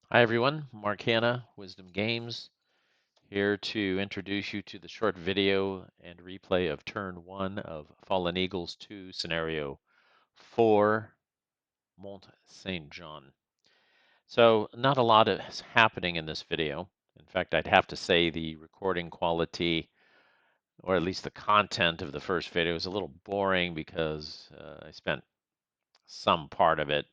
Hi everyone, Mark Hanna, Wisdom Games, here to introduce you to the short video and replay of turn 1 of Fallen Eagles 2 scenario 4, Mont St. John. So not a lot is happening in this video. In fact, I'd have to say the recording quality, or at least the content of the first video, is a little boring because I spent some part of it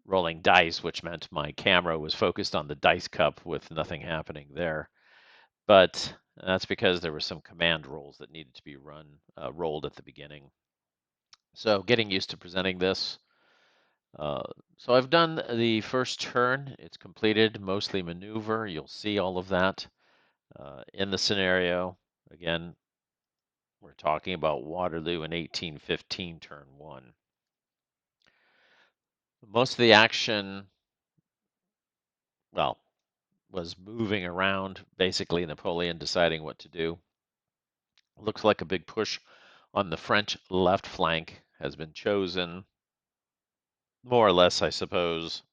rolling dice, which meant my camera was focused on the dice cup with nothing happening there. But that's because there were some command rolls that needed to be rolled at the beginning. So getting used to presenting this. Uh, so I've done the first turn. It's completed, mostly maneuver. You'll see all of that in the scenario. Again, we're talking about Waterloo in 1815, turn 1. Most of the action, well, was moving around, basically Napoleon deciding what to do. Looks like a big push on the French left flank has been chosen, more or less, I suppose,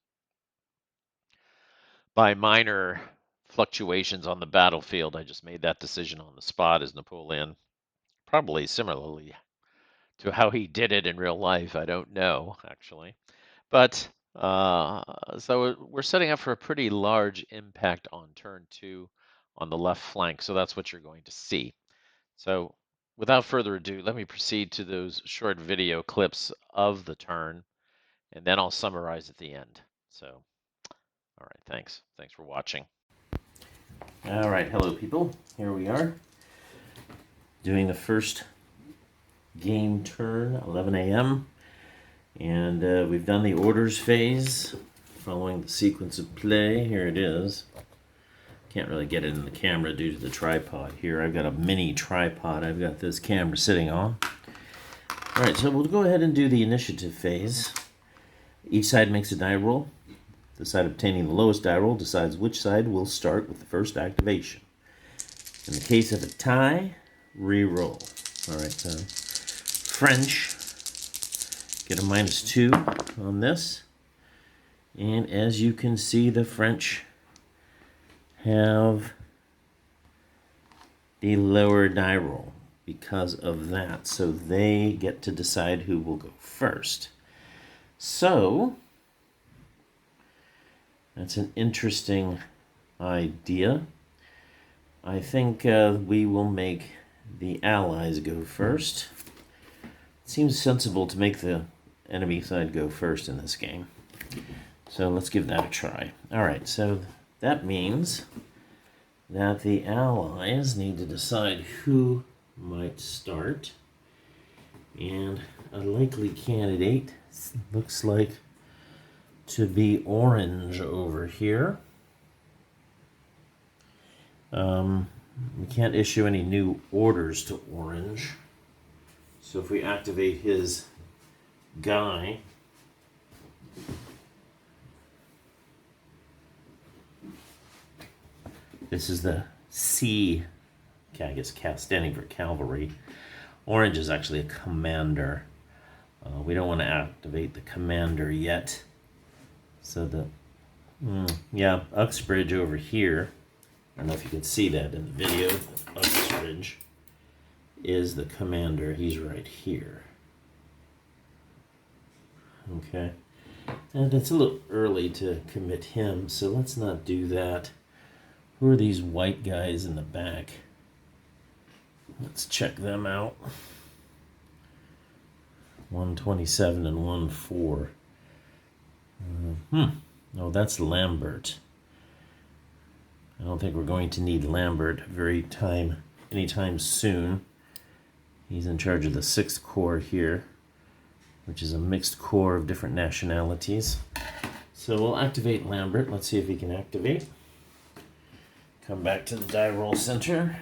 by minor fluctuations on the battlefield. I just made that decision on the spot as Napoleon, probably similarly to how he did it in real life. I don't know, actually. But so we're setting up for a pretty large impact on turn 2 on the left flank. So that's what you're going to see. So without further ado, let me proceed to those short video clips of the turn, and then I'll summarize at the end. So, all right, thanks. Thanks for watching. All right, hello people. Here we are doing the first game turn, 11 a.m. And we've done the orders phase, following the sequence of play. Here it is. Can't really get it in the camera due to the tripod here. I've got a mini tripod I've got this camera sitting on. All right, so we'll go ahead and do the initiative phase. Each side makes a die roll. The side obtaining the lowest die roll decides which side will start with the first activation. In the case of a tie, re-roll. All right, so French get a -2 on this. And as you can see, the French have the lower die roll because of that. So they get to decide who will go first. So that's an interesting idea. I think we will make the Allies go first. It seems sensible to make the enemy side go first in this game. So let's give that a try. All right, so that means that the Allies need to decide who might start. And a likely candidate looks like to be orange over here. We can't issue any new orders to orange. So if we activate his guy, this is the C, I guess standing for cavalry. Orange is actually a commander. We don't want to activate the commander yet. So yeah, Uxbridge over here. I don't know if you can see that in the video. Uxbridge is the commander. He's right here. Okay. And it's a little early to commit him, so let's not do that. Who are these white guys in the back? Let's check them out. 127 and 14. Oh, that's Lambert. I don't think we're going to need Lambert anytime soon. He's in charge of the 6th Corps here, which is a mixed corps of different nationalities. So we'll activate Lambert. Let's see if he can activate. Come back to the die roll center.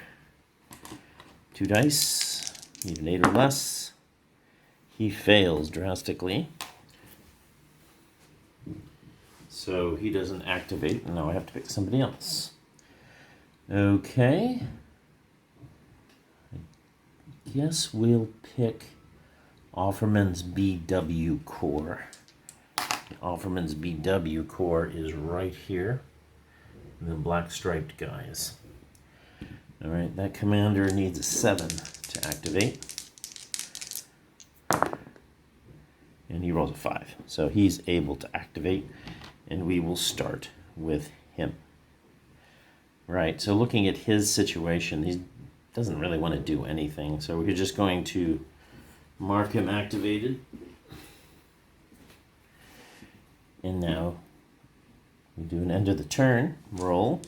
2 dice, need an 8 or less. He fails drastically. So he doesn't activate, and now I have to pick somebody else. Okay. I guess we'll pick Offerman's BW Corps. Offerman's BW core is right here. The black striped guys. All right, that commander needs a 7 to activate. And he rolls a 5. So he's able to activate, and we will start with him. Right, so looking at his situation, he doesn't really want to do anything. So we're just going to mark him activated. And now we do an end of the turn roll.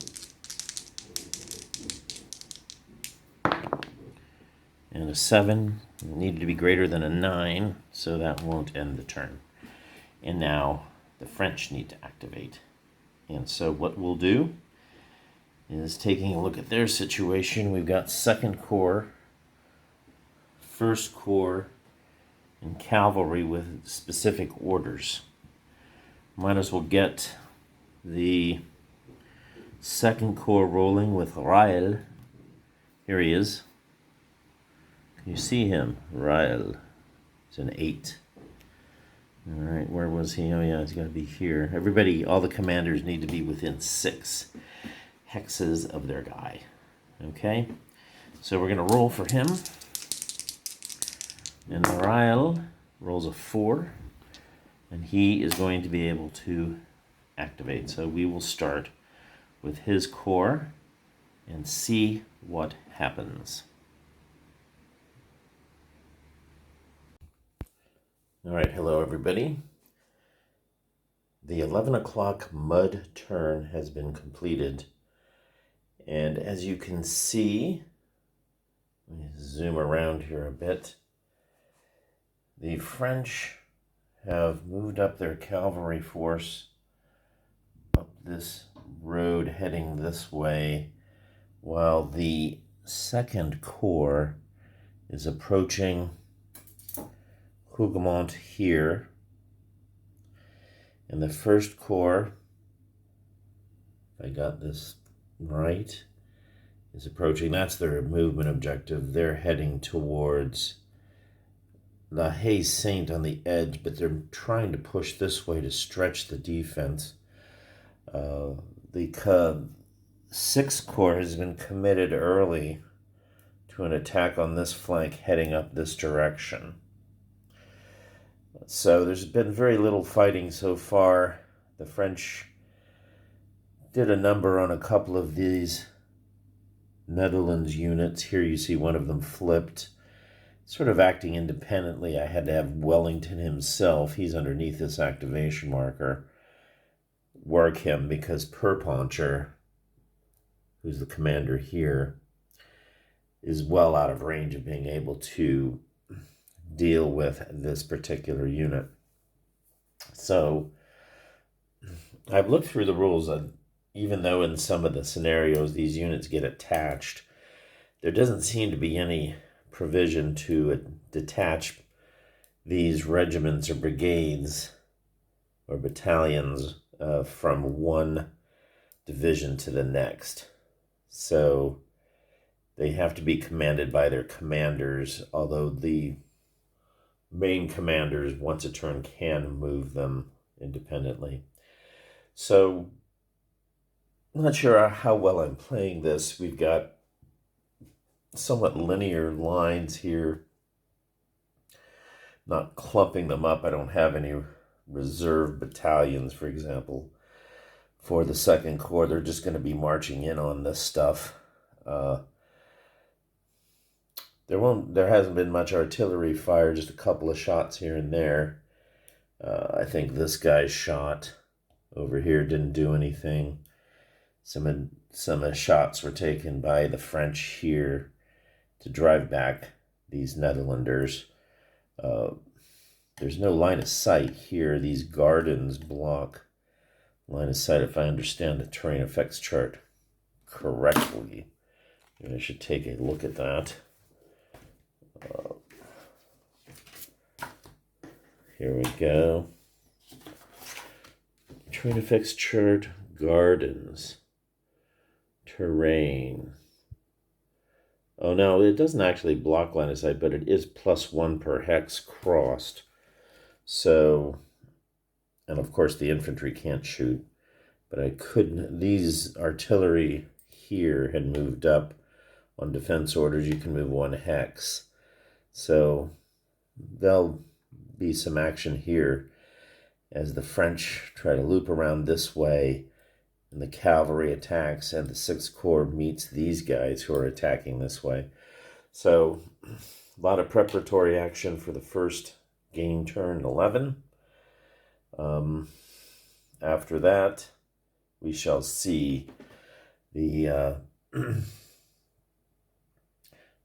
And a 7 needed to be greater than a 9, so that won't end the turn. And now the French need to activate. And so what we'll do is, taking a look at their situation, we've got 2nd Corps, 1st Corps, and cavalry with specific orders. Might as well get the 2nd Corps rolling with Rael. Here he is. Can you see him? Rael. It's an 8. All right, where was he? Oh yeah, he's got to be here. Everybody, all the commanders need to be within 6 hexes of their guy. Okay, so we're going to roll for him. And Rael rolls a 4. And he is going to be able to activate. So we will start with his core and see what happens. All right, hello everybody. The 11 o'clock mud turn has been completed. And as you can see, let me zoom around here a bit. The French have moved up their cavalry force up this road heading this way, while the 2nd Corps is approaching Hougoumont here. And the 1st Corps, if I got this right, is approaching. That's their movement objective. They're heading towards the Mont St on the edge, but they're trying to push this way to stretch the defense. The 6th Corps has been committed early to an attack on this flank heading up this direction. So there's been very little fighting so far. The French did a number on a couple of these Netherlands units. Here you see one of them flipped, sort of acting independently. I had to have Wellington himself, he's underneath this activation marker, work him, because Perponcher, who's the commander here, is well out of range of being able to deal with this particular unit. So I've looked through the rules, and even though in some of the scenarios these units get attached, there doesn't seem to be any provision to detach these regiments or brigades or battalions from one division to the next. So they have to be commanded by their commanders, although the main commanders, once a turn, can move them independently. So I'm not sure how well I'm playing this. We've got somewhat linear lines here, not clumping them up. I don't have any reserve battalions, for example, for the 2nd Corps. They're just going to be marching in on this stuff. There hasn't been much artillery fire, just a couple of shots here and there. I think this guy's shot over here didn't do anything. Some shots were taken by the French here to drive back these Netherlanders. There's no line of sight here. These gardens block line of sight, if I understand the terrain effects chart correctly. And I should take a look at that. Here we go. Terrain effects chart, gardens, terrain. Oh no, it doesn't actually block line of sight, but it is +1 per hex crossed. So And of course, the infantry can't shoot. But I couldn't. These artillery here had moved up on defense orders. You can move one hex. So there'll be some action here as the French try to loop around this way and the cavalry attacks and the Sixth Corps meets these guys who are attacking this way. So a lot of preparatory action for the first game turn 11. Um, After that, we shall see the the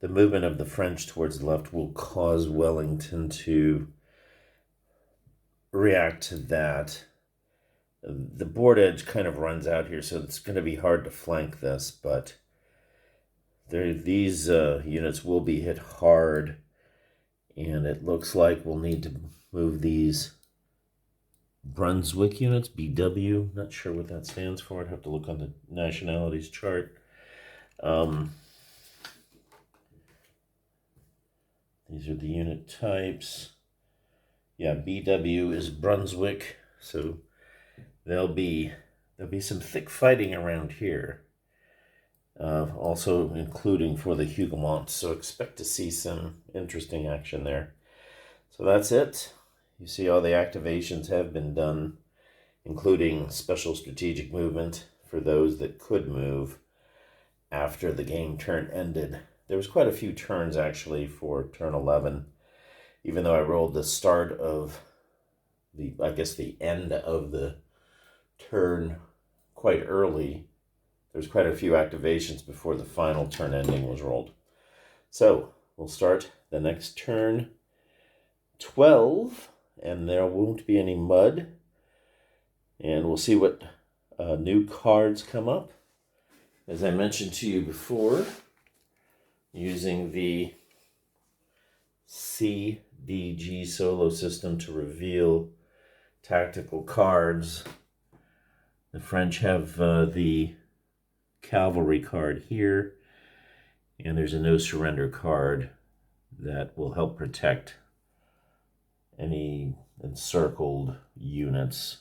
movement of the French towards the left will cause Wellington to react to that. The board edge kind of runs out here, so it's going to be hard to flank this, but these units will be hit hard, and it looks like we'll need to move these Brunswick units, BW. Not sure what that stands for. I'd have to look on the nationalities chart. These are the unit types. Yeah, BW is Brunswick, so there'll be some thick fighting around here. Also including for the Huguenots, so expect to see some interesting action there. So that's it. You see all the activations have been done, including special strategic movement for those that could move after the game turn ended. There was quite a few turns actually for turn 11, even though I rolled the start of the end of the turn quite early. There's quite a few activations before the final turn ending was rolled. So we'll start the next turn 12, and there won't be any mud. And we'll see what new cards come up. As I mentioned to you before, using the CDG solo system to reveal tactical cards, the French have the cavalry card here, and there's a no surrender card that will help protect any encircled units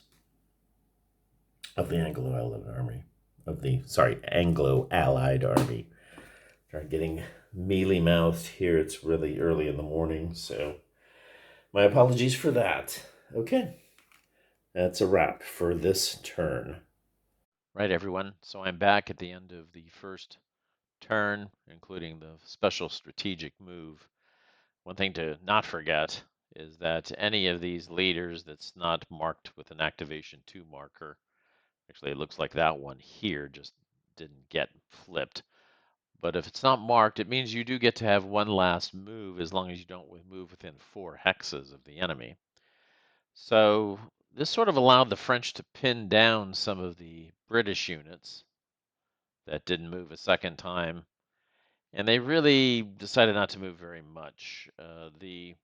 of the Anglo-Allied army. Anglo-Allied army. Try getting mealy-mouthed here. It's really early in the morning, so my apologies for that. Okay, that's a wrap for this turn. Right, everyone. So I'm back at the end of the first turn, including the special strategic move. One thing to not forget is that any of these leaders that's not marked with an activation 2 marker, actually it looks like that one here just didn't get flipped. But if it's not marked, it means you do get to have one last move as long as you don't move within 4 hexes of the enemy. So this sort of allowed the French to pin down some of the British units that didn't move a second time, and they really decided not to move very much. The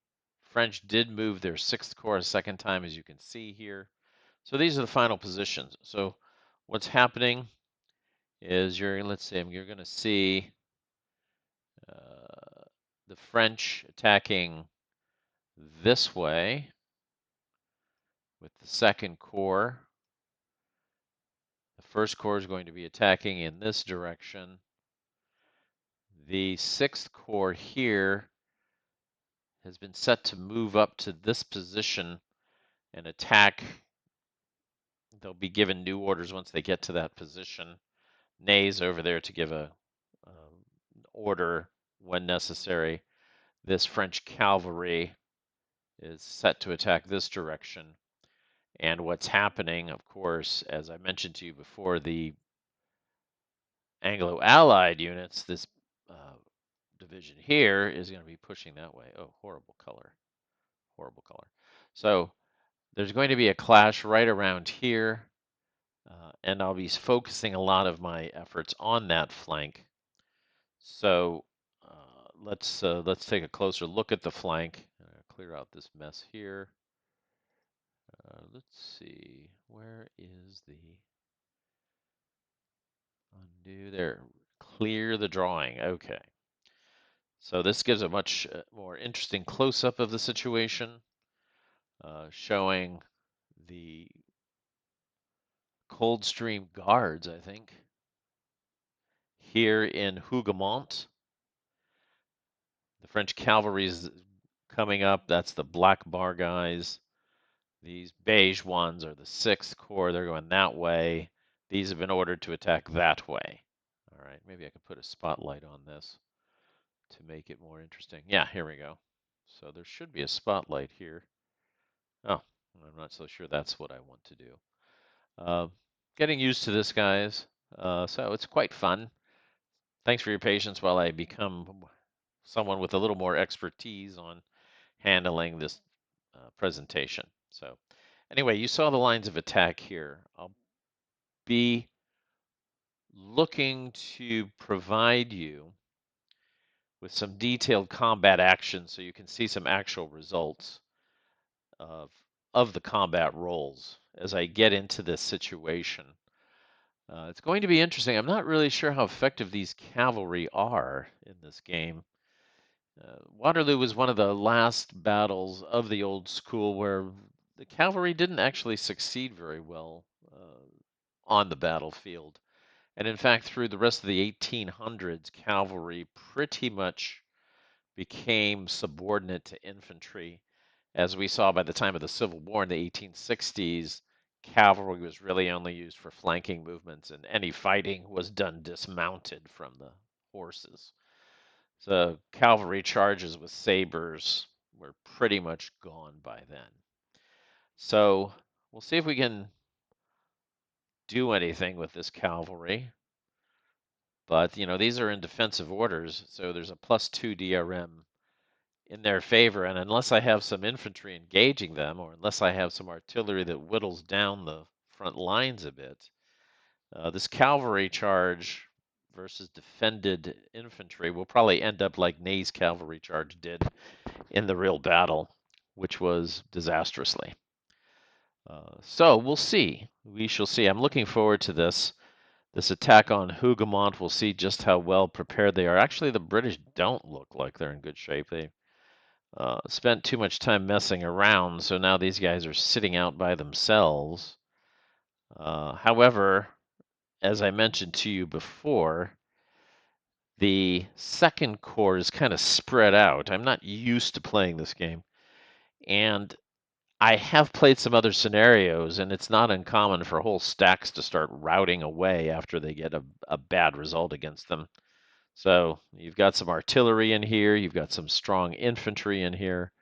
French did move their 6th Corps a second time, as you can see here. So these are the final positions. So what's happening is you're going to see the French attacking this way with the 2nd Corps. The 1st Corps is going to be attacking in this direction. The 6th Corps here has been set to move up to this position and attack. They'll be given new orders once they get to that position. Ney's over there to give a order when necessary. This French cavalry is set to attack this direction. And what's happening, of course, as I mentioned to you before, the Anglo-Allied units, this division here is going to be pushing that way. Oh, horrible color. Horrible color. So there's going to be a clash right around here, and I'll be focusing a lot of my efforts on that flank. So let's take a closer look at the flank. Clear out this mess here. Let's see, where is the undo there? Clear the drawing. Okay. So this gives a much more interesting close-up of the situation, showing the Coldstream Guards, I think, here in Hougoumont. The French cavalry is coming up. That's the black bar guys. These beige ones are the 6th Corps. They're going that way. These have been ordered to attack that way. All right, maybe I could put a spotlight on this to make it more interesting. Yeah, here we go. So there should be a spotlight here. Oh, I'm not so sure that's what I want to do. Uh, Getting used to this, guys. So it's quite fun. Thanks for your patience while I become someone with a little more expertise on handling this presentation. So anyway, you saw the lines of attack here. I'll be looking to provide you with some detailed combat action so you can see some actual results of, of the combat roles as I get into this situation. It's going to be interesting. I'm not really sure how effective these cavalry are in this game. Waterloo was one of the last battles of the old school where the cavalry didn't actually succeed very well on the battlefield. And in fact, through the rest of the 1800s, cavalry pretty much became subordinate to infantry. As we saw by the time of the Civil War in the 1860s, cavalry was really only used for flanking movements, and any fighting was done dismounted from the horses. So cavalry charges with sabers were pretty much gone by then. So we'll see if we can do anything with this cavalry. But, these are in defensive orders, so there's a +2 DRM in their favor. And unless I have some infantry engaging them, or unless I have some artillery that whittles down the front lines a bit, this cavalry charge versus defended infantry will probably end up like Ney's cavalry charge did in the real battle, which was disastrously. So we'll see. We shall see. I'm looking forward to this attack on Hougoumont. We'll see just how well prepared they are. Actually, the British don't look like they're in good shape. They spent too much time messing around, so now these guys are sitting out by themselves. However, as I mentioned to you before, the 2nd Corps is kind of spread out. I'm not used to playing this game, and I have played some other scenarios, and it's not uncommon for whole stacks to start routing away after they get a bad result against them. So you've got some artillery in here, you've got some strong infantry in here.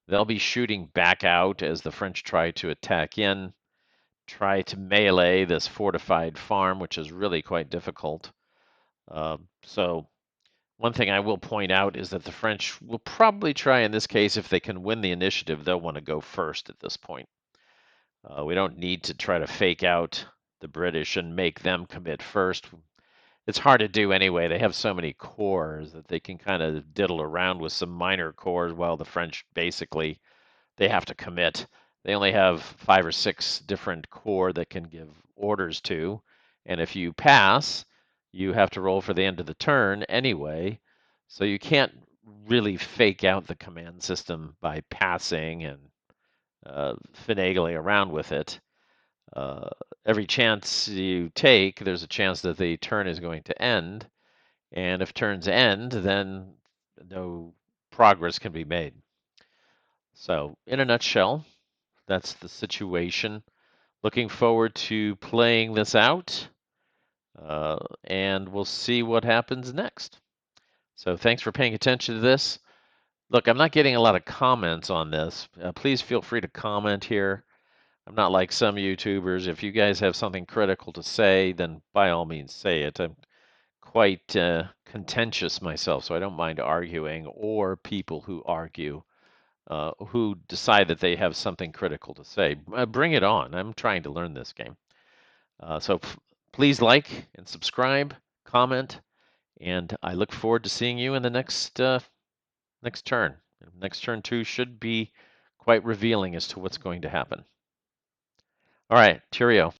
They'll be shooting back out as the French try to attack in, try to melee this fortified farm, which is really quite difficult. So one thing I will point out is that the French will probably try in this case, if they can win the initiative, they'll want to go first at this point. We don't need to try to fake out the British and make them commit first. It's hard to do anyway. They have so many corps that they can kind of diddle around with some minor corps while the French basically they have to commit. They only have 5 or 6 different corps that can give orders to, and if you pass, you have to roll for the end of the turn anyway. So you can't really fake out the command system by passing and finagling around with it. Uh, every chance you take, there's a chance that the turn is going to end, and if turns end, then no progress can be made. So, in a nutshell, that's the situation. Looking forward to playing this out, and we'll see what happens next. So, thanks for paying attention to this. Look, I'm not getting a lot of comments on this. Please feel free to comment here. I'm not like some YouTubers. If you guys have something critical to say, then by all means say it. I'm quite contentious myself, so I don't mind arguing, or people who argue, who decide that they have something critical to say. Bring it on. I'm trying to learn this game. So please like and subscribe, comment, and I look forward to seeing you in the next turn. Next turn 2 should be quite revealing as to what's going to happen. All right, cheerio.